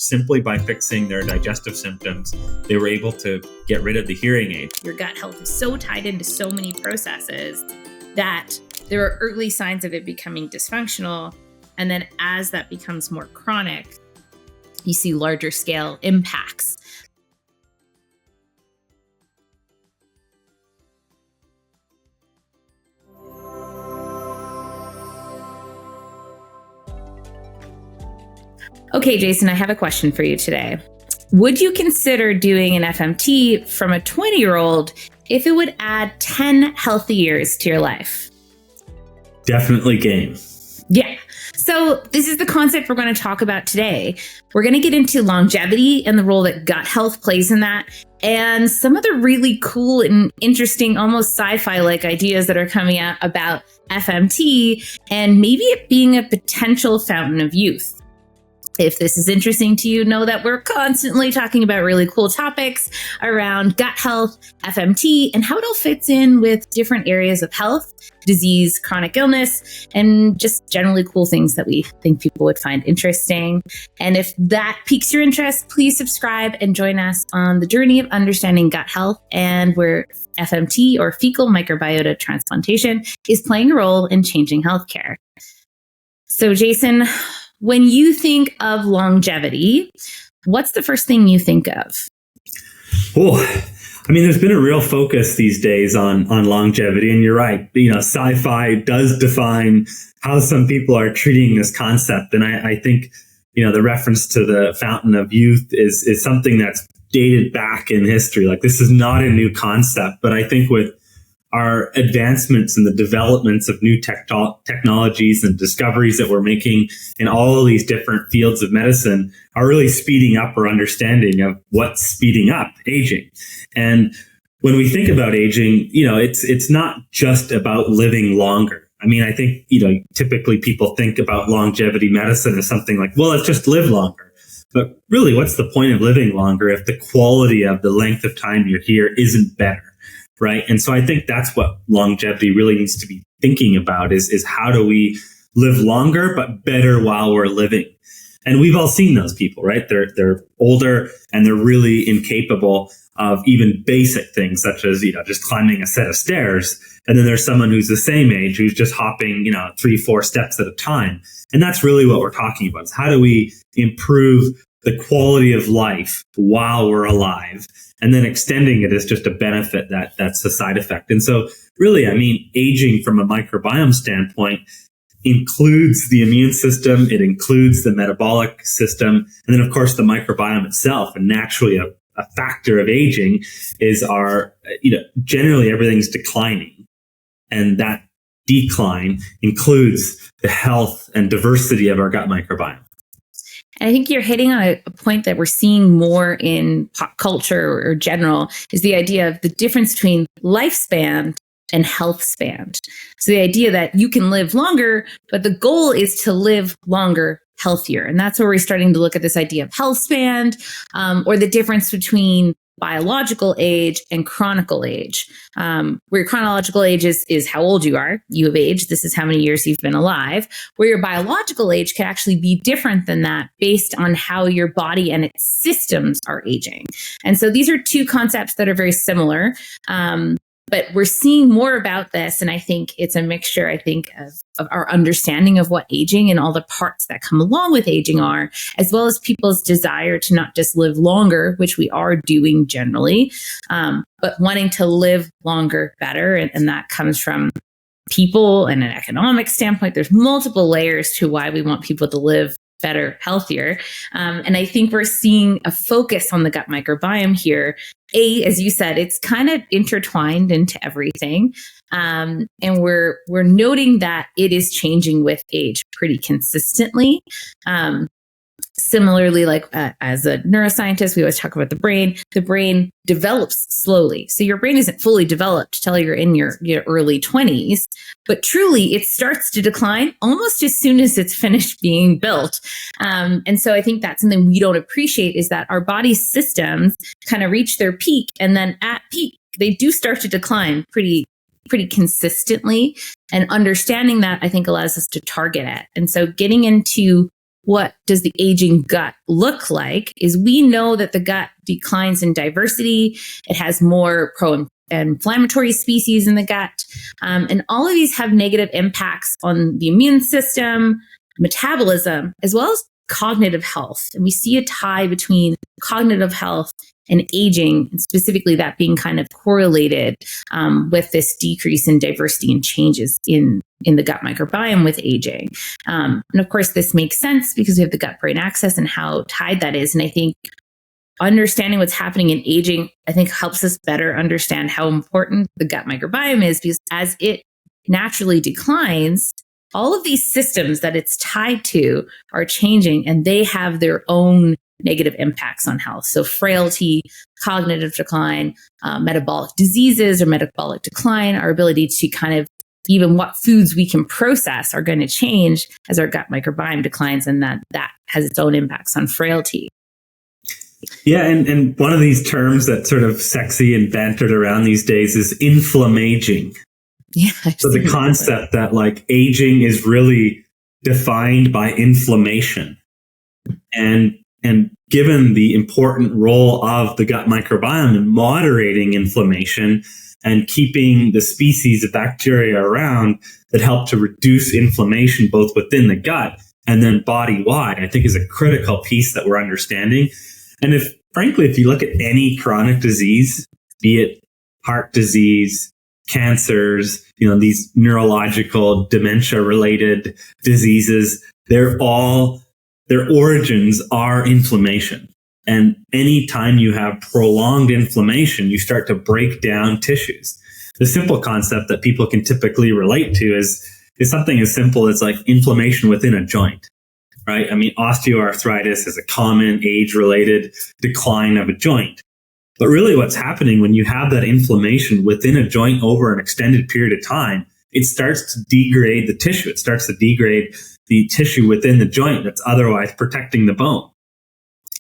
simply by fixing their digestive symptoms, they were able to get rid of the hearing aid. Your gut health is so tied into so many processes that there are early signs of it becoming dysfunctional. And then as that becomes more chronic, you see larger scale impacts. Okay, Jason, I have a question for you today. Would you consider doing an FMT from a 20-year-old if it would add 10 healthy years to your life? Definitely game. Yeah. So this is the concept we're going to talk about today. We're going to get into longevity and the role that gut health plays in that, and some of the really cool and interesting, almost sci-fi-like ideas that are coming out about FMT and maybe it being a potential fountain of youth. If this is interesting to you, know that we're constantly talking about really cool topics around gut health, FMT, and how it all fits in with different areas of health, disease, chronic illness, and just generally cool things that we think people would find interesting. And if that piques your interest, please subscribe and join us on the journey of understanding gut health and where FMT, or fecal microbiota transplantation, is playing a role in changing healthcare. So, Jason, when you think of longevity, what's the first thing you think of? Oh, I mean, there's been a real focus these days on longevity, and you're right. Sci-fi does define how some people are treating this concept, and I think the reference to the fountain of youth is something that's dated back in history. Like, this is not a new concept, but I think with our advancements and the developments of new technologies and discoveries that we're making in all of these different fields of medicine are really speeding up our understanding of what's speeding up aging. And when we think about aging, it's not just about living longer. I mean, I think, typically people think about longevity medicine as something like, well, let's just live longer. But really, what's the point of living longer if the quality of the length of time you're here isn't better? Right. And so I think that's what longevity really needs to be thinking about is how do we live longer, but better while we're living? And we've all seen those people, right? They're older and they're really incapable of even basic things such as, just climbing a set of stairs. And then there's someone who's the same age who's just hopping, 3-4 steps at a time. And that's really what we're talking about is how do we improve the quality of life while we're alive, and then extending it is just a benefit that's a side effect. And so really, I mean, aging from a microbiome standpoint includes the immune system, it includes the metabolic system, and then of course the microbiome itself. And naturally a factor of aging is our, generally everything's declining, and that decline includes the health and diversity of our gut microbiome. And I think you're hitting on a point that we're seeing more in pop culture or general is the idea of the difference between lifespan and health span. So the idea that you can live longer, but the goal is to live longer, healthier. And that's where we're starting to look at this idea of health span, or the difference between biological age and chronical age. Where your chronological age is how old you are. You have aged. This is how many years you've been alive. Where your biological age can actually be different than that based on how your body and its systems are aging. And so these are two concepts that are very similar. But we're seeing more about this. And I think it's a mixture, of our understanding of what aging and all the parts that come along with aging are, as well as people's desire to not just live longer, which we are doing generally, but wanting to live longer better. And that comes from people and an economic standpoint. There's multiple layers to why we want people to live better, healthier. And I think we're seeing a focus on the gut microbiome here. As you said, it's kind of intertwined into everything. And we're noting that it is changing with age pretty consistently. Similarly, as a neuroscientist, we always talk about the brain. The brain develops slowly. So your brain isn't fully developed till you're in your early 20s, but truly it starts to decline almost as soon as it's finished being built. And so I think that's something we don't appreciate is that our body systems kind of reach their peak, and then at peak, they do start to decline pretty consistently. And understanding that, I think, allows us to target it. And so getting into what does the aging gut look like is we know that the gut declines in diversity. It has more pro-inflammatory species in the gut. And all of these have negative impacts on the immune system, metabolism, as well as cognitive health. And we see a tie between cognitive health and aging, and specifically that being kind of correlated with this decrease in diversity and changes in the gut microbiome with aging. And of course, this makes sense because we have the gut-brain axis and how tied that is. And I think understanding what's happening in aging, I think helps us better understand how important the gut microbiome is, because as it naturally declines, all of these systems that it's tied to are changing, and they have their own negative impacts on health. So frailty, cognitive decline, metabolic diseases or metabolic decline, our ability to kind of even what foods we can process are going to change as our gut microbiome declines, and that has its own impacts on frailty. Yeah, and one of these terms that's sort of sexy and bantered around these days is inflammaging. Yeah. So the concept that like aging is really defined by inflammation. And given the important role of the gut microbiome in moderating inflammation and keeping the species of bacteria around that help to reduce inflammation both within the gut and then body-wide, I think is a critical piece that we're understanding. And if you look at any chronic disease, be it heart disease, cancers, these neurological dementia-related diseases, their origins are inflammation. And anytime you have prolonged inflammation, you start to break down tissues. The simple concept that people can typically relate to is something as simple as like inflammation within a joint, right? I mean, osteoarthritis is a common age-related decline of a joint. But really what's happening when you have that inflammation within a joint over an extended period of time, it starts to degrade the tissue. It starts to degrade the tissue within the joint that's otherwise protecting the bone.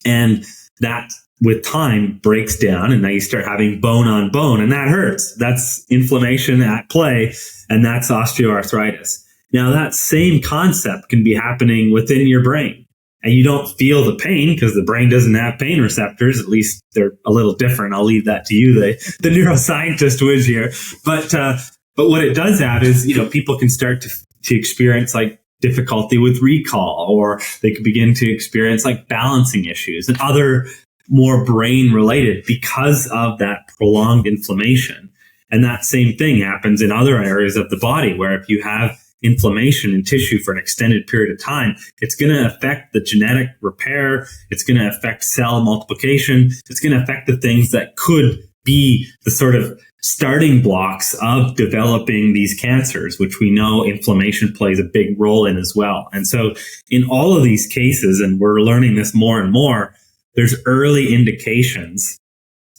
And that with time breaks down, and now you start having bone on bone, and that hurts. That's inflammation at play, and that's osteoarthritis. Now that same concept can be happening within your brain. And you don't feel the pain because the brain doesn't have pain receptors. At least they're a little different. I'll leave that to you, the neuroscientist who is here. But what it does have is, people can start to experience like difficulty with recall, or they could begin to experience like balancing issues and other more brain related because of that prolonged inflammation. And that same thing happens in other areas of the body, where if you have inflammation in tissue for an extended period of time, it's going to affect the genetic repair. It's going to affect cell multiplication. It's going to affect the things that could be the sort of starting blocks of developing these cancers, which we know inflammation plays a big role in as well. And so in all of these cases, and we're learning this more and more, there's early indications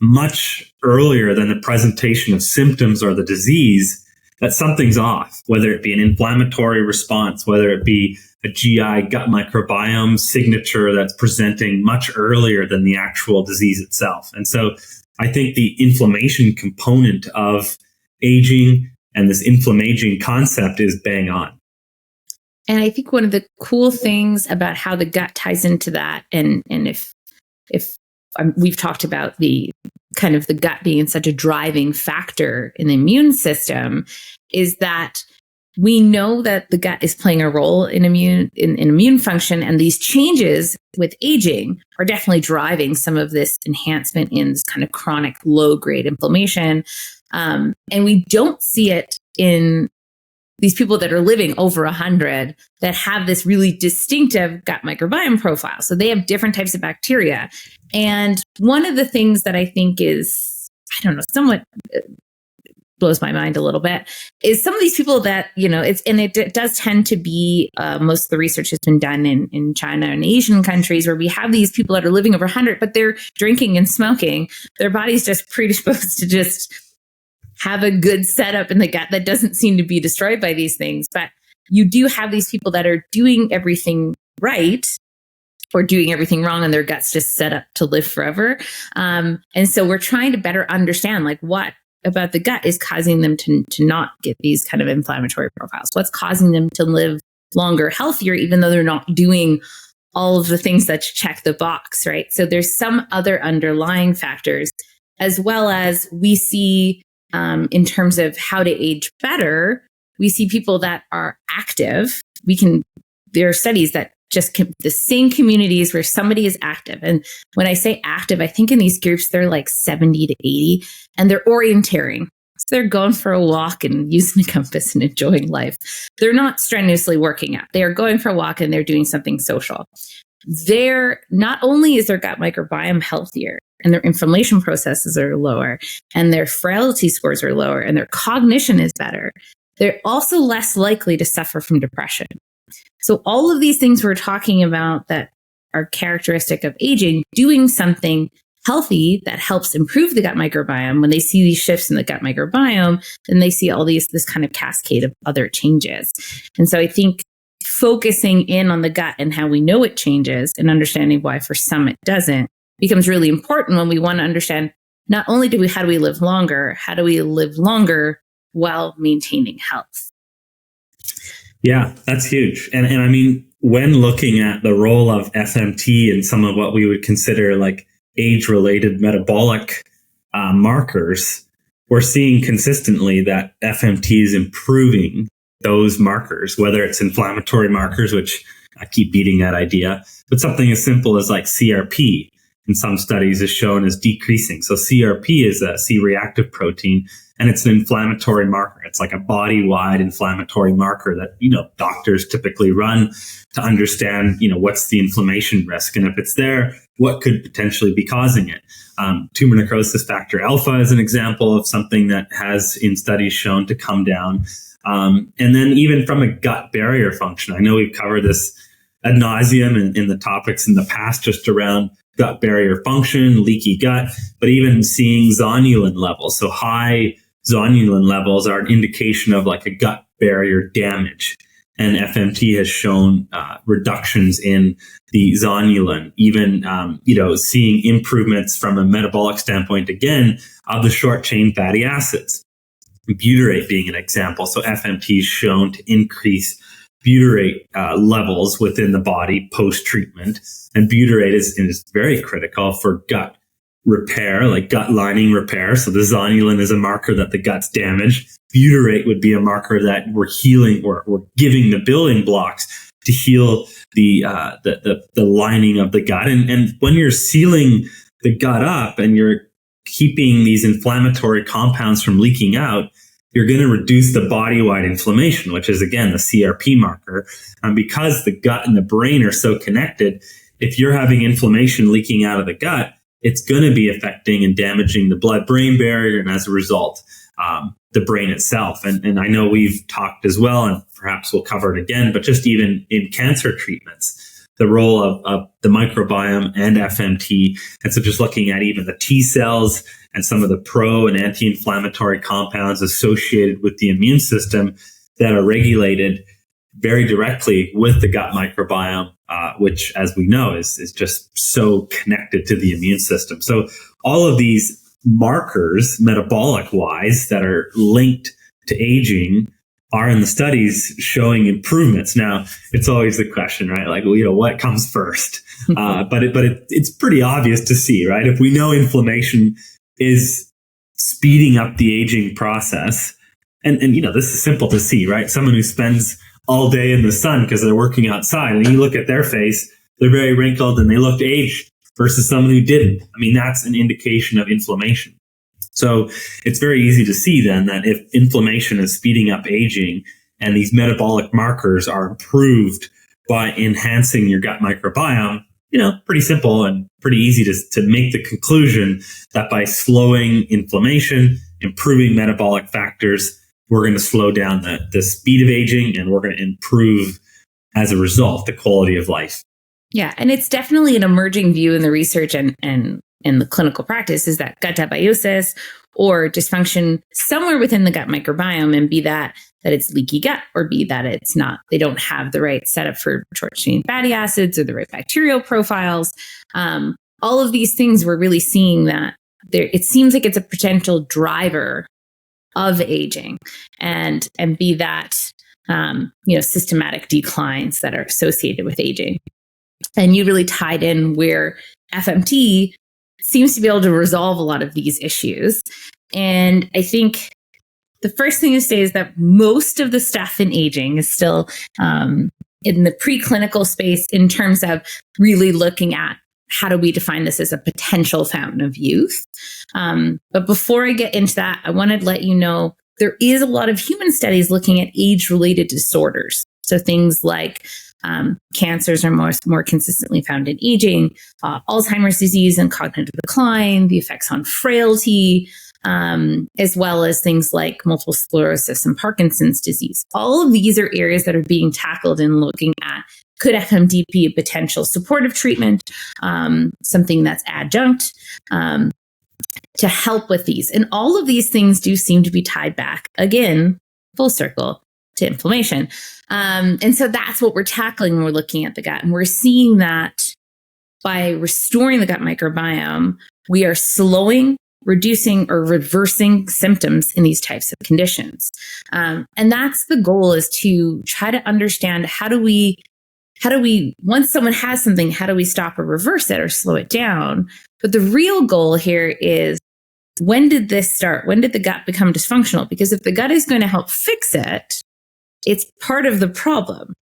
much earlier than the presentation of symptoms or the disease that something's off, whether it be an inflammatory response, whether it be a GI gut microbiome signature that's presenting much earlier than the actual disease itself. And so I think the inflammation component of aging and this inflammaging concept is bang on. And I think one of the cool things about how the gut ties into that, and if we've talked about the kind of the gut being such a driving factor in the immune system, is that we know that the gut is playing a role in immune function, and these changes with aging are definitely driving some of this enhancement in this kind of chronic low-grade inflammation. And we don't see it in these people that are living over 100 that have this really distinctive gut microbiome profile. So they have different types of bacteria. And one of the things that I think is, somewhat blows my mind a little bit, is some of these people that, it does tend to be, most of the research has been done in China and Asian countries, where we have these people that are living over 100, but they're drinking and smoking. Their body's just predisposed to just have a good setup in the gut that doesn't seem to be destroyed by these things. But you do have these people that are doing everything right or doing everything wrong, and their gut's just set up to live forever. And so we're trying to better understand like what about the gut is causing them to not get these kind of inflammatory profiles. What's causing them to live longer, healthier, even though they're not doing all of the things that check the box, right? So there's some other underlying factors, as well as we see in terms of how to age better. We see people that are active. There are studies that the same communities where somebody is active. And when I say active, I think in these groups, they're like 70 to 80 and they're orienteering. So they're going for a walk and using a compass and enjoying life. They're not strenuously working out. They are going for a walk and they're doing something social. Not only is their gut microbiome healthier and their inflammation processes are lower and their frailty scores are lower and their cognition is better, they're also less likely to suffer from depression. So all of these things we're talking about that are characteristic of aging, doing something healthy that helps improve the gut microbiome, when they see these shifts in the gut microbiome, then they see all this kind of cascade of other changes. And so I think focusing in on the gut and how we know it changes and understanding why for some it doesn't becomes really important when we want to understand not only how do we live longer, how do we live longer while maintaining health? Yeah, that's huge. And I mean, when looking at the role of FMT and some of what we would consider like age-related metabolic markers, we're seeing consistently that FMT is improving those markers, whether it's inflammatory markers, which I keep beating that idea, but something as simple as like CRP in some studies is shown as decreasing. So CRP is a C-reactive protein, and it's an inflammatory marker. It's like a body-wide inflammatory marker that, doctors typically run to understand, what's the inflammation risk. And if it's there, what could potentially be causing it? Tumor necrosis factor alpha is an example of something that has in studies shown to come down. And then even from a gut barrier function, I know we've covered this ad nauseum in the topics in the past just around gut barrier function, leaky gut, but even seeing zonulin levels. So high zonulin levels are an indication of like a gut barrier damage. And FMT has shown reductions in the zonulin, even, seeing improvements from a metabolic standpoint, again, of the short chain fatty acids. Butyrate being an example. So FMT is shown to increase butyrate levels within the body post-treatment. And butyrate is very critical for gut repair, like gut lining repair. So the zonulin is a marker that the gut's damaged. Butyrate would be a marker that we're healing, or we're giving the building blocks to heal the lining of the gut. And when you're sealing the gut up and you're keeping these inflammatory compounds from leaking out, you're going to reduce the body-wide inflammation, which is, again, the CRP marker. Because the gut and the brain are so connected, if you're having inflammation leaking out of the gut, it's going to be affecting and damaging the blood-brain barrier, and as a result, the brain itself. And I know we've talked as well, and perhaps we'll cover it again, but just even in cancer treatments, the role of the microbiome and FMT. And so just looking at even the T cells and some of the pro and anti-inflammatory compounds associated with the immune system that are regulated very directly with the gut microbiome, which, as we know, is just so connected to the immune system. So all of these markers, metabolic wise, that are linked to aging are in the studies showing improvements. Now, it's always the question, right? Like, what comes first? But it's pretty obvious to see, right? If we know inflammation is speeding up the aging process, and this is simple to see, right? Someone who spends all day in the sun because they're working outside, and you look at their face, they're very wrinkled and they look aged, versus someone who didn't. I mean, that's an indication of inflammation. So it's very easy to see then that if inflammation is speeding up aging and these metabolic markers are improved by enhancing your gut microbiome, pretty simple and pretty easy to make the conclusion that by slowing inflammation, improving metabolic factors, we're going to slow down the speed of aging, and we're going to improve, as a result, the quality of life. Yeah, and it's definitely an emerging view in the research and in the clinical practice is that gut dysbiosis or dysfunction somewhere within the gut microbiome, and be that it's leaky gut, or be that it's not, they don't have the right setup for short chain fatty acids or the right bacterial profiles. All of these things, we're really seeing that it seems like it's a potential driver of aging, and be that systematic declines that are associated with aging. And you really tied in where FMT seems to be able to resolve a lot of these issues. And I think the first thing to say is that most of the stuff in aging is still in the preclinical space in terms of really looking at how do we define this as a potential fountain of youth. But before I get into that, I wanted to let you know there is a lot of human studies looking at age-related disorders. So things like cancers are more consistently found in aging, Alzheimer's disease and cognitive decline, the effects on frailty, as well as things like multiple sclerosis and Parkinson's disease. All of these are areas that are being tackled in looking at, could FMT be a potential supportive treatment, something that's adjunct, to help with these. And all of these things do seem to be tied back, again, full circle, to inflammation. And so that's what we're tackling when we're looking at the gut. And we're seeing that by restoring the gut microbiome, we are slowing, reducing, or reversing symptoms in these types of conditions. And that's the goal, is to try to understand how do we, once someone has something, how do we stop or reverse it or slow it down? But the real goal here is, when did this start? When did the gut become dysfunctional? Because if the gut is going to help fix it, it's part of the problem.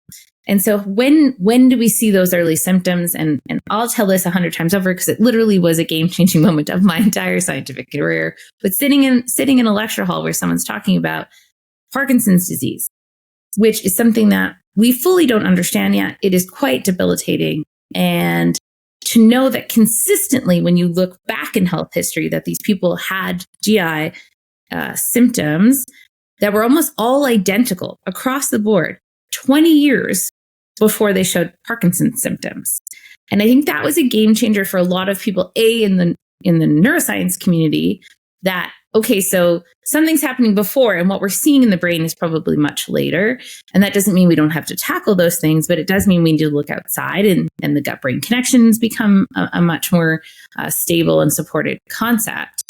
And so when do we see those early symptoms? And I'll tell this 100 times over, because it literally was a game-changing moment of my entire scientific career. But sitting in a lecture hall where someone's talking about Parkinson's disease, which is something that we fully don't understand yet. It is quite debilitating. And to know that consistently, when you look back in health history, that these people had GI symptoms that were almost all identical across the board 20 years before they showed Parkinson's symptoms. And I think that was a game changer for a lot of people, in the neuroscience community, that, okay, so something's happening before, and what we're seeing in the brain is probably much later. And that doesn't mean we don't have to tackle those things, but it does mean we need to look outside, and the gut-brain connections become a much more stable and supported concept.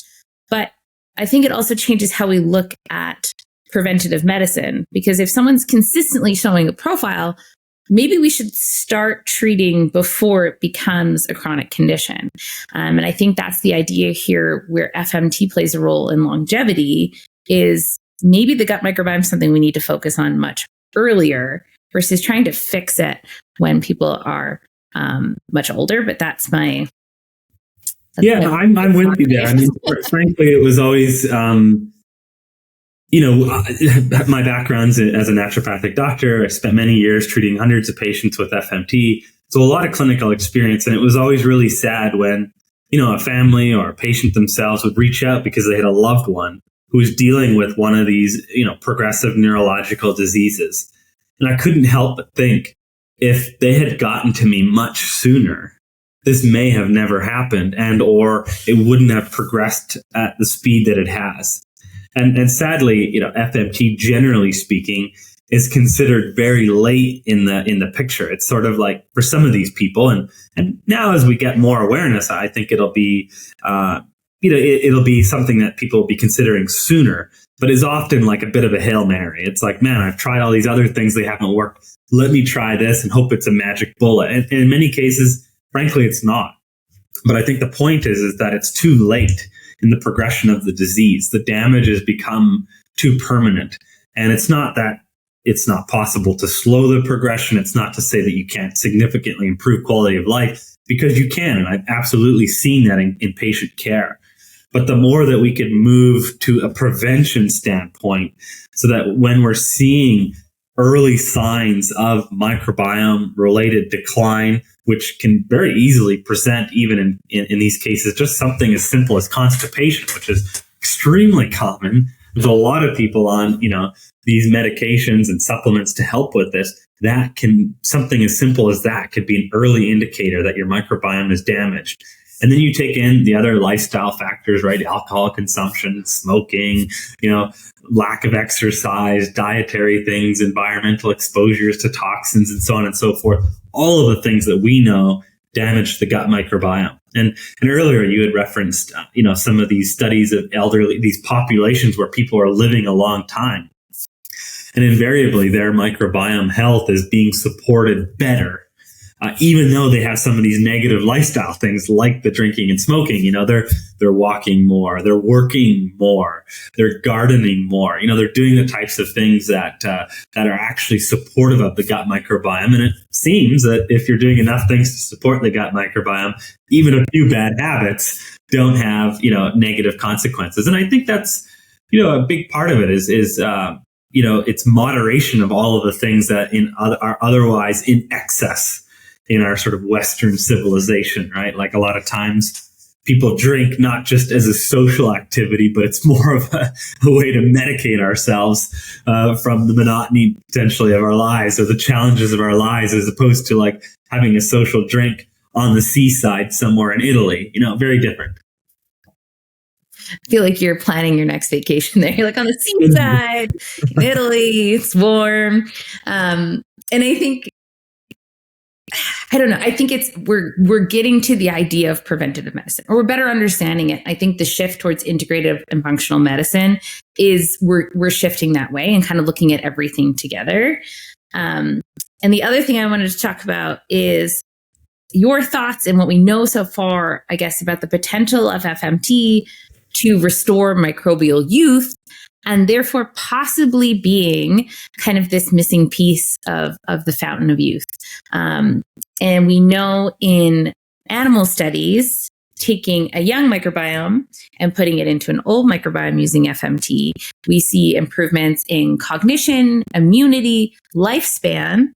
But I think it also changes how we look at preventative medicine, because if someone's consistently showing a profile, maybe we should start treating before it becomes a chronic condition. And I think that's the idea here, where FMT plays a role in longevity, is maybe the gut microbiome is something we need to focus on much earlier versus trying to fix it when people are much older. But that's my... I'm with you there. I mean, frankly, it was always... my background's as a naturopathic doctor. I spent many years treating hundreds of patients with FMT. So a lot of clinical experience. And it was always really sad when, a family or a patient themselves would reach out because they had a loved one who was dealing with one of these, progressive neurological diseases. And I couldn't help but think, if they had gotten to me much sooner, this may have never happened, or it wouldn't have progressed at the speed that it has. And sadly, FMT, generally speaking, is considered very late in the picture. It's sort of like, for some of these people, and now as we get more awareness, I think it'll be it'll be something that people will be considering sooner, but is often like a bit of a Hail Mary. It's like, man, I've tried all these other things, they haven't worked. Let me try this and hope it's a magic bullet. And in many cases, frankly, it's not. But I think the point is that it's too late in the progression of the disease. The damage has become too permanent. And it's not that it's not possible to slow the progression. It's not to say that you can't significantly improve quality of life, because you can. And I've absolutely seen that in patient care. But the more that we could move to a prevention standpoint, so that when we're seeing early signs of microbiome-related decline, which can very easily present even in these cases, just something as simple as constipation, which is extremely common. There's a lot of people on, these medications and supplements to help with this. Something as simple as that could be an early indicator that your microbiome is damaged. And then you take in the other lifestyle factors, right? Alcohol consumption, smoking, lack of exercise, dietary things, environmental exposures to toxins, and so on and so forth. All of the things that we know damage the gut microbiome. And earlier you had referenced, some of these studies of these populations where people are living a long time. And invariably their microbiome health is being supported better even though they have some of these negative lifestyle things like the drinking and smoking. They're walking more, they're working more, they're gardening more. They're doing the types of things that are actually supportive of the gut microbiome. And it seems that if you're doing enough things to support the gut microbiome, even a few bad habits don't have negative consequences. And I think that's a big part of it is it's moderation of all of the things that are otherwise in excess in our sort of Western civilization, right? Like a lot of times people drink not just as a social activity, but it's more of a way to medicate ourselves from the monotony potentially of our lives or the challenges of our lives, as opposed to like having a social drink on the seaside somewhere in Italy. Very different. I feel like you're planning your next vacation there. You're like on the seaside in Italy, it's warm. And I think, I don't know. I think we're getting to the idea of preventative medicine, or we're better understanding it. I think the shift towards integrative and functional medicine is we're shifting that way and kind of looking at everything together. And the other thing I wanted to talk about is your thoughts and what we know so far, I guess, about the potential of FMT to restore microbial youth, and therefore possibly being kind of this missing piece of the fountain of youth. And we know in animal studies, taking a young microbiome and putting it into an old microbiome using FMT, we see improvements in cognition, immunity, lifespan.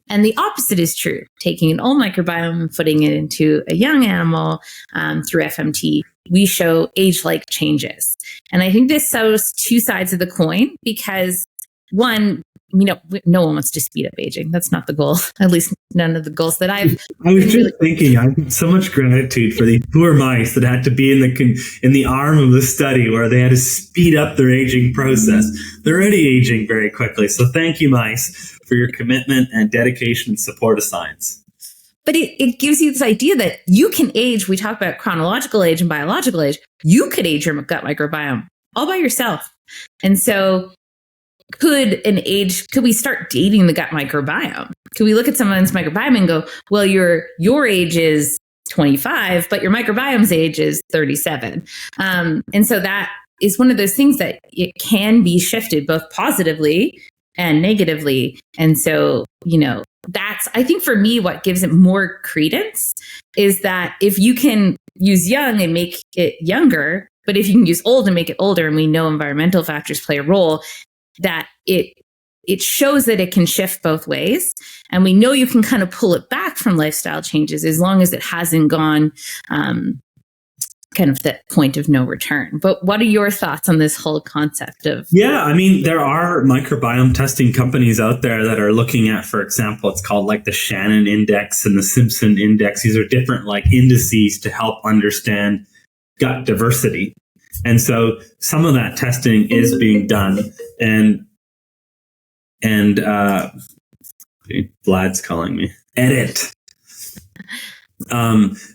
And the opposite is true. Taking an old microbiome and putting it into a young animal through FMT, we show age-like changes. And I think this shows two sides of the coin, because one, no one wants to speed up aging. That's not the goal. At least none of the goals that I was just thinking, I have so much gratitude for these poor mice that had to be in the arm of the study where they had to speed up their aging process. They're already aging very quickly. So thank you, mice, for your commitment and dedication and support of science. But it gives you this idea that you can age. We talk about chronological age and biological age. You could age your gut microbiome all by yourself. And so could we start dating the gut microbiome? Could we look at someone's microbiome and go, well, your age is 25, but your microbiome's age is 37. And so that is one of those things that it can be shifted both positively and negatively. And so, that's, I think for me, what gives it more credence is that if you can use young and make it younger, but if you can use old and make it older, and we know environmental factors play a role, that it shows that it can shift both ways. And we know you can kind of pull it back from lifestyle changes as long as it hasn't gone kind of that point of no return. But what are your thoughts on this whole concept of? Yeah, I mean, there are microbiome testing companies out there that are looking at, for example, it's called like the Shannon Index and the Simpson Index. These are different like indices to help understand gut diversity. And so some of that testing is being done, and Vlad's calling me. Edit.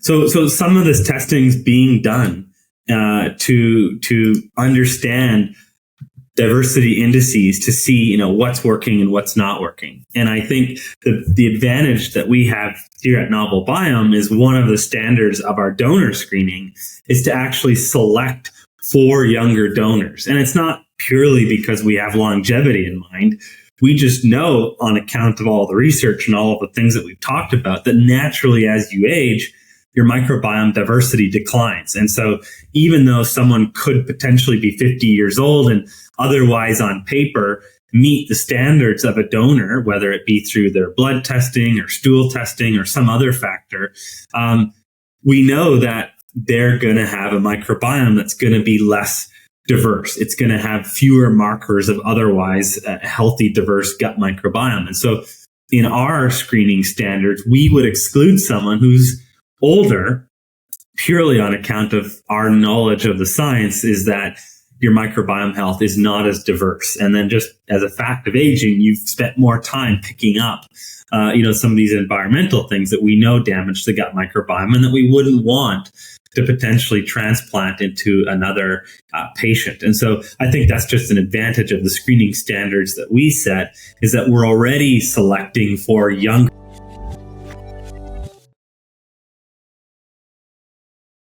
So some of this testing is being done to understand diversity indices to see what's working and what's not working. And I think the advantage that we have here at Novel Biome is one of the standards of our donor screening is to actually select for younger donors. And it's not purely because we have longevity in mind. We just know on account of all the research and all of the things that we've talked about that naturally as you age, your microbiome diversity declines. And so even though someone could potentially be 50 years old and otherwise on paper meet the standards of a donor, whether it be through their blood testing or stool testing or some other factor, we know that they're going to have a microbiome that's going to be less diverse. It's going to have fewer markers of otherwise healthy, diverse gut microbiome. And so in our screening standards, we would exclude someone who's older purely on account of our knowledge of the science is that your microbiome health is not as diverse. And then just as a fact of aging, you've spent more time picking up, some of these environmental things that we know damage the gut microbiome and that we wouldn't want to potentially transplant into another patient. And so I think that's just an advantage of the screening standards that we set is that we're already selecting for young